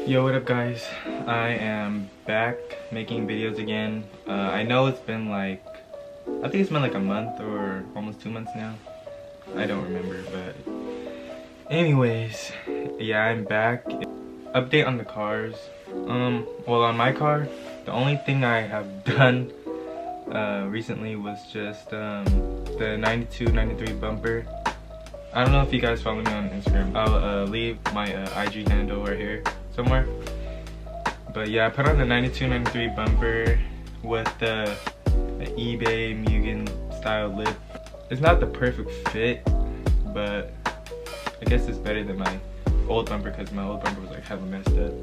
Yo, what up guys? I am back making videos again. I know it's been like, I think it's been like a month or almost 2 months now. I don't remember, but anyways, yeah, I'm back. Update on the cars. Well, on my car, the only thing I have done recently was just the 92, 93 bumper. I don't know if you guys follow me on Instagram. I'll leave my IG handle right here somewhere. But yeah, I put on the 92, 93 bumper with the eBay Mugen style lip. It's not the perfect fit, but I guess it's better than my old bumper because my old bumper was like hella messed up.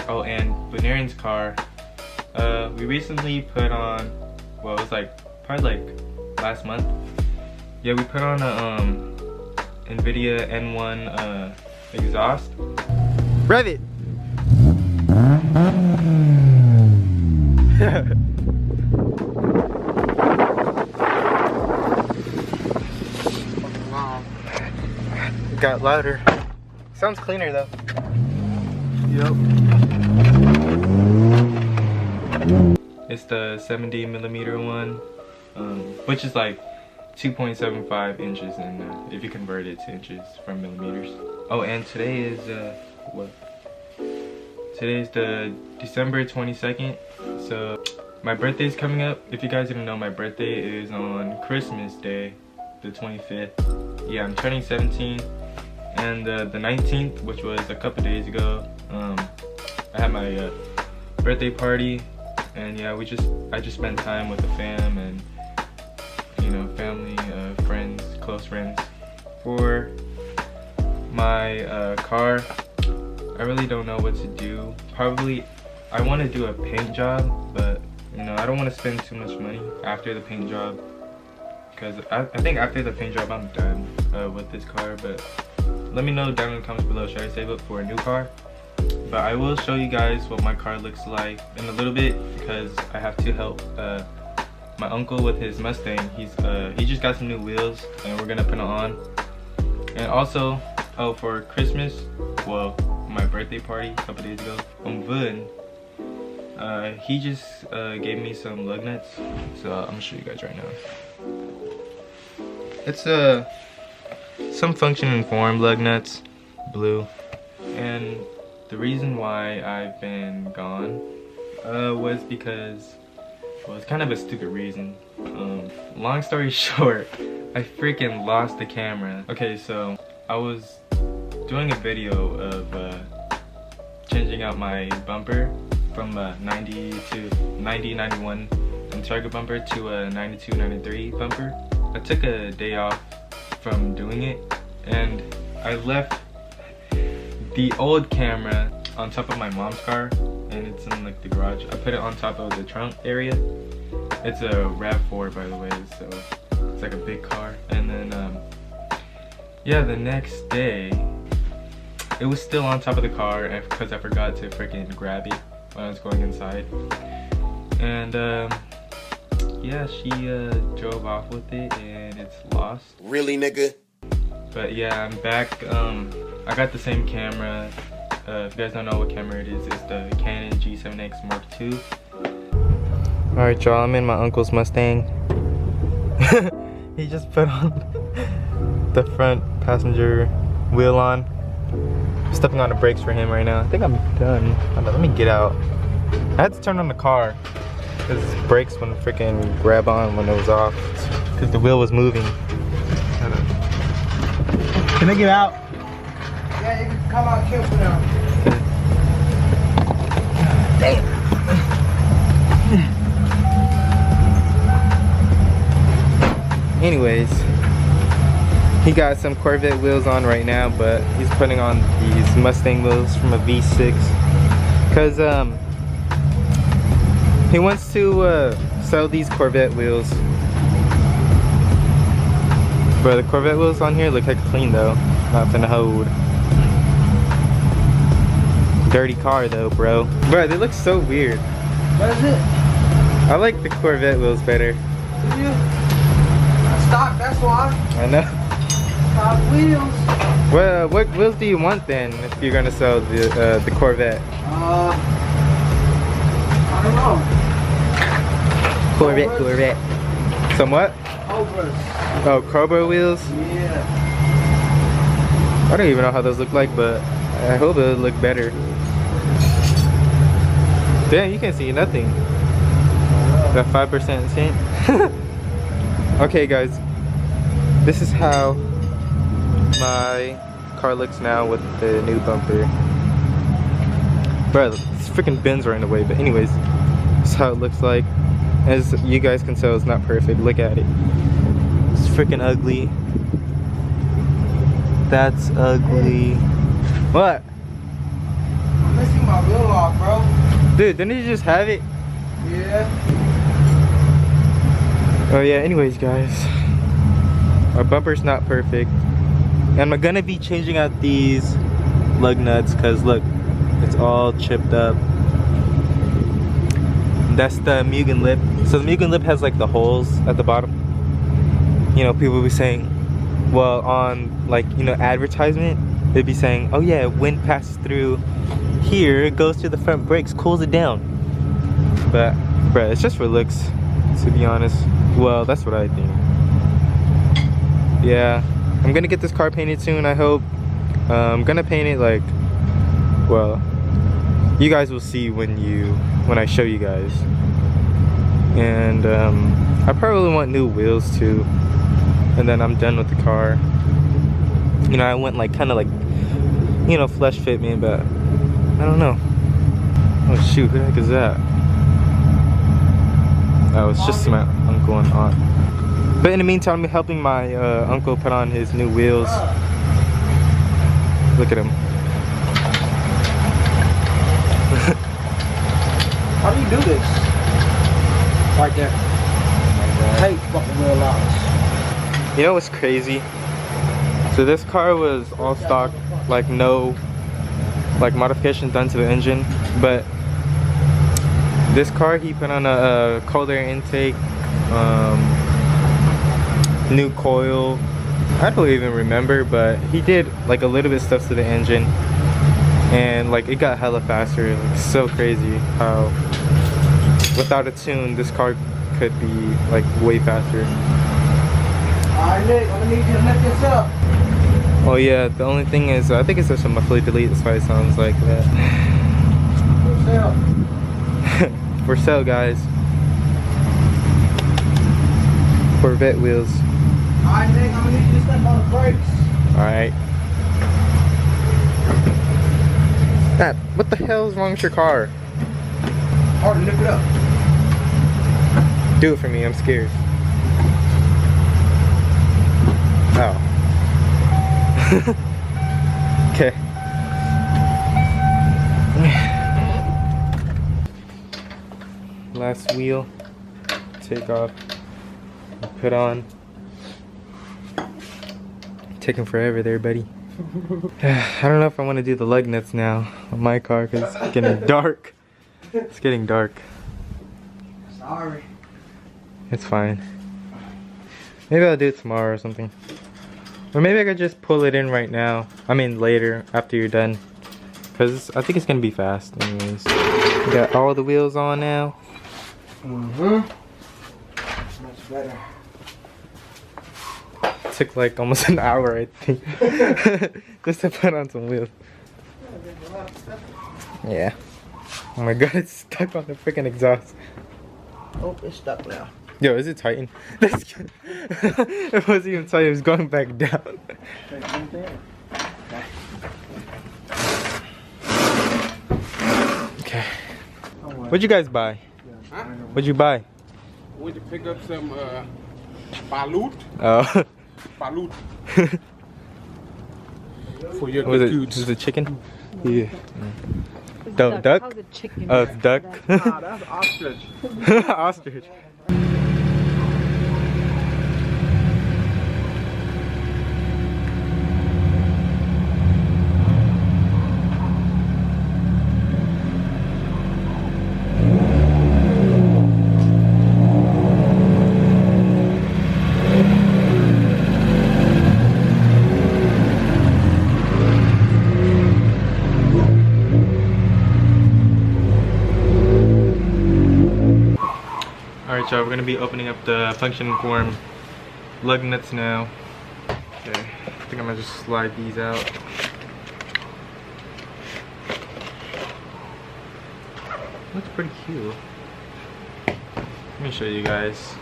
Oh, and Venerian's car, we recently put on, well, it was like probably like last month. Yeah, we put on a NVIDIA N1 exhaust. Rev it! It got louder. Sounds cleaner though. Yep. It's the 70mm one, which is like 2.75 inches if you convert it to inches from millimeters. Oh, and today is what? Today's the December 22nd. So my birthday's coming up. If you guys didn't know, my birthday is on Christmas Day, the 25th. Yeah, I'm turning 17. And the 19th, which was a couple days ago, I had my birthday party, and yeah, I just spent time with the fam and, you know, family, friends, close friends. For my car, I really don't know what to do. Probably I want to do a paint job, but you know, I don't want to spend too much money after the paint job, because I think after the paint job I'm done with this car. But let me know down in the comments below, should I save up for a new car? But I will show you guys what my car looks like in a little bit, because I have to help my uncle with his Mustang. He just got some new wheels and we're gonna put it on. And also, oh, for Christmas, well, my birthday party a couple days ago, he just gave me some lug nuts, so I'm gonna show you guys right now. It's some function informed lug nuts, blue. And the reason why I've been gone was because, well, it's kind of a stupid reason. Long story short, I freaking lost the camera. Okay, so I was doing a video of changing out my bumper from a 90 to 90, 91 and Target bumper to a 92, 93 bumper. I took a day off from doing it, and I left the old camera on top of my mom's car, and it's in like the garage. I put it on top of the trunk area. It's a RAV4, by the way, so it's like a big car. And then yeah, the next day it was still on top of the car because I forgot to freaking grab it when I was going inside. And yeah, she drove off with it and it's lost. Really, nigga? But yeah, I'm back. I got the same camera. If you guys don't know what camera it is, it's the Canon G7X Mark II. Alright y'all, I'm in my uncle's Mustang. He just put on the front passenger wheel on. I'm stepping on the brakes for him right now. I think I'm done. Let me get out. I had to turn on the car because brakes wouldn't freaking grab on when it was off, because the wheel was moving. Can I get out? Yeah, you can come out careful now. Damn. Anyways, he got some Corvette wheels on right now, but he's putting on these Mustang wheels from a V6 because he wants to sell these Corvette wheels. Bro, the Corvette wheels on here look heck clean though. Not finna hold. Dirty car though, bro. Bro, they look so weird. What is it? I like the Corvette wheels better. Did you? Stock, that's why. I know. 5 wheels. Well, what wheels do you want then if you're gonna sell the Corvette? I don't know. Corvette. Some what? Cobras. Oh, Cobra wheels? Yeah. I don't even know how those look like, but I hope it'll look better. Damn, you can't see nothing. That 5% tint. Okay, guys. This is how my car looks now with the new bumper. Bro, this freaking Benz are in the way, but anyways, this is how it looks like. As you guys can tell, it's not perfect. Look at it. It's freaking ugly. That's ugly. What? I'm missing my wheel off, bro. Dude, didn't you just have it? Yeah. Oh yeah, anyways guys. Our bumper's not perfect. And I'm gonna be changing out these lug nuts because look, it's all chipped up. That's the Mugen lip. So the Mugen lip has like the holes at the bottom. You know, people be saying, well, on like, you know, advertisement, they'd be saying, oh yeah, wind passes through here, it goes to the front brakes, cools it down. But, bruh, it's just for looks, to be honest. Well, that's what I think. Yeah, I'm gonna get this car painted soon, I hope. I'm gonna paint it like, well, you guys will see when I show you guys. And I probably want new wheels too. And then I'm done with the car. You know, I went like kind of like, you know, flesh fit me, but I don't know. Oh shoot, who the heck is that? Oh, it's just my uncle and aunt. But in the meantime, I'm helping my uncle put on his new wheels. Look at him. How do you do this? Right there. I hate fucking wheel locks. You know what's crazy? So this car was all stock, like no like modifications done to the engine, but this car he put on a cold air intake, new coil. I don't even remember, but he did like a little bit stuff to the engine, and like it got hella faster. Like so crazy how without a tune this car could be like way faster. Alright, Nick, I'm gonna need you to lift this up. Oh yeah, the only thing is I think it's just a muffler delete, that's why it sounds like that. For sale. For sale, guys. Corvette wheels. Alright, Nick, I'm gonna need you to step on the brakes. Alright. Matt, what the hell is wrong with your car? Hard to lift it up. Do it for me, I'm scared. Oh. Okay. Last wheel. Take off. Put on. Taking forever there, buddy. I don't know if I want to do the lug nuts now on my car because it's getting dark. It's getting dark. Sorry. It's fine. Maybe I'll do it tomorrow or something. Or maybe I could just pull it in right now. I mean later, after you're done. Because I think it's going to be fast anyways. Got all the wheels on now. Mm-hmm. Much better. Took like almost an hour, I think. Just to put on some wheels. Yeah. Oh my god, it's stuck on the freaking exhaust. Oh, it's stuck now. Yo, is it tighten? It wasn't even tight, it was going back down. Okay. What'd you guys buy? Huh? What'd you buy? Went to pick up some balut. Oh. Balut. For your Was it coots. just a chicken? Yeah. Duck? How's a chicken? Oh, it's duck. Ah, that's ostrich. Ostrich. Alright y'all, we're gonna be opening up the function form lug nuts now. Okay, I think I'm gonna just slide these out. Looks pretty cute. Let me show you guys.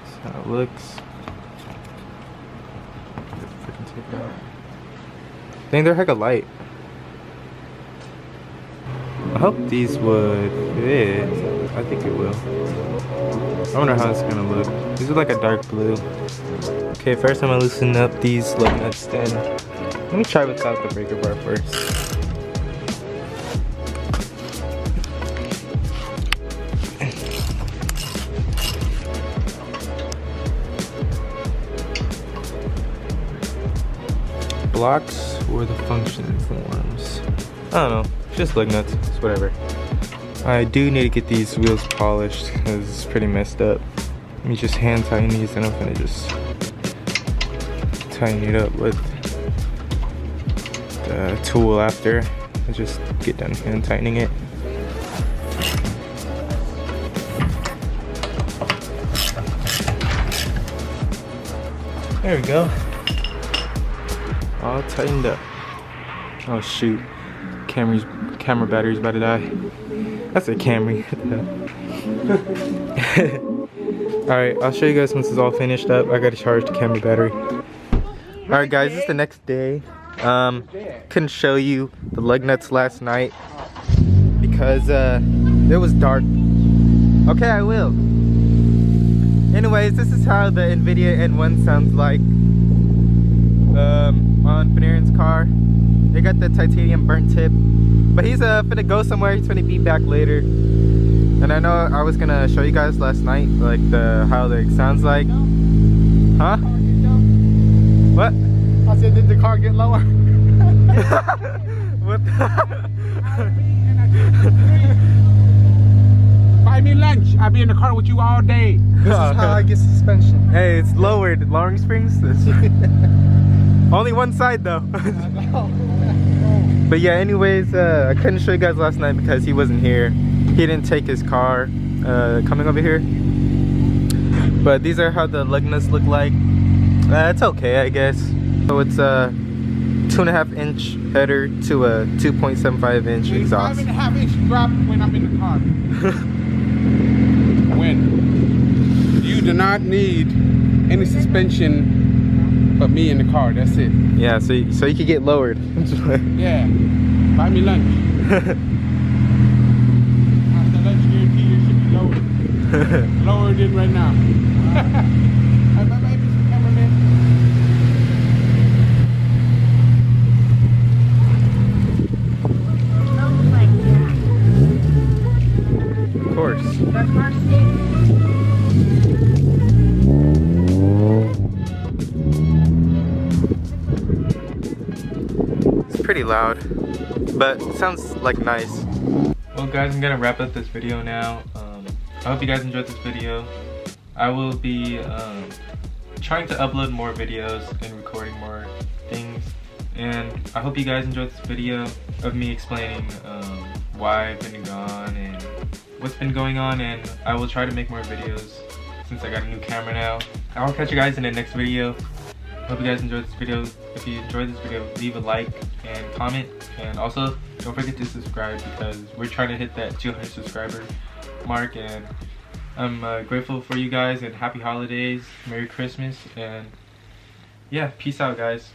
That's how it looks. Freaking take it out. Dang, they're heck of light. I hope these would fit. I think it will. I wonder how it's gonna look. These are like a dark blue. Okay, first I'm gonna loosen up these lug nuts then. Let me try without the breaker bar first. Blocks or the function forms? I don't know. Just lug nuts. It's whatever. I do need to get these wheels polished because it's pretty messed up. Let me just hand tighten these and I'm gonna just tighten it up with the tool after. I just get done hand tightening it. There we go. All tightened up. Oh shoot. Camera battery's about to die. That's a Camry. Alright, I'll show you guys once it's all finished up. I gotta charge the camera battery. Alright guys, this is the next day. Couldn't show you the lug nuts last night because it was dark. Okay, I will. Anyways, this is how the NVIDIA N1 sounds like on Panarin's car. They got the titanium burnt tip, but he's finna go somewhere. He's finna be back later. And I know I was gonna show you guys last night, like how it sounds like. Huh? What? I said, did the car get lower? What? Buy me lunch. I'll be in the car with you all day. This is how I get suspension. Hey, it's lowered. Lowering springs. Only one side though. But yeah, anyways, I couldn't show you guys last night because he wasn't here. He didn't take his car coming over here. But these are how the lug nuts look like. It's okay, I guess. So it's a 2.5 inch header to a 2.75 inch exhaust. 5.5 inch drop when I'm in the car. When you do not need any suspension but me in the car, that's it. Yeah, so you could get lowered. Yeah, buy me lunch. After lunch guarantee, it should be lowered. Lower than right now. Bye bye, Mr. Cameraman. Of course. It's pretty loud, but it sounds like nice. Well guys, I'm gonna wrap up this video now. I hope you guys enjoyed this video. I will be trying to upload more videos and recording more things, and I hope you guys enjoyed this video of me explaining why I've been gone and what's been going on, and I will try to make more videos since I got a new camera now. I'll catch you guys in the next video. Hope you guys enjoyed this video. If you enjoyed this video, leave a like and comment, and also don't forget to subscribe because we're trying to hit that 200 subscriber mark, and I'm grateful for you guys, and happy holidays, Merry Christmas, and yeah, peace out guys.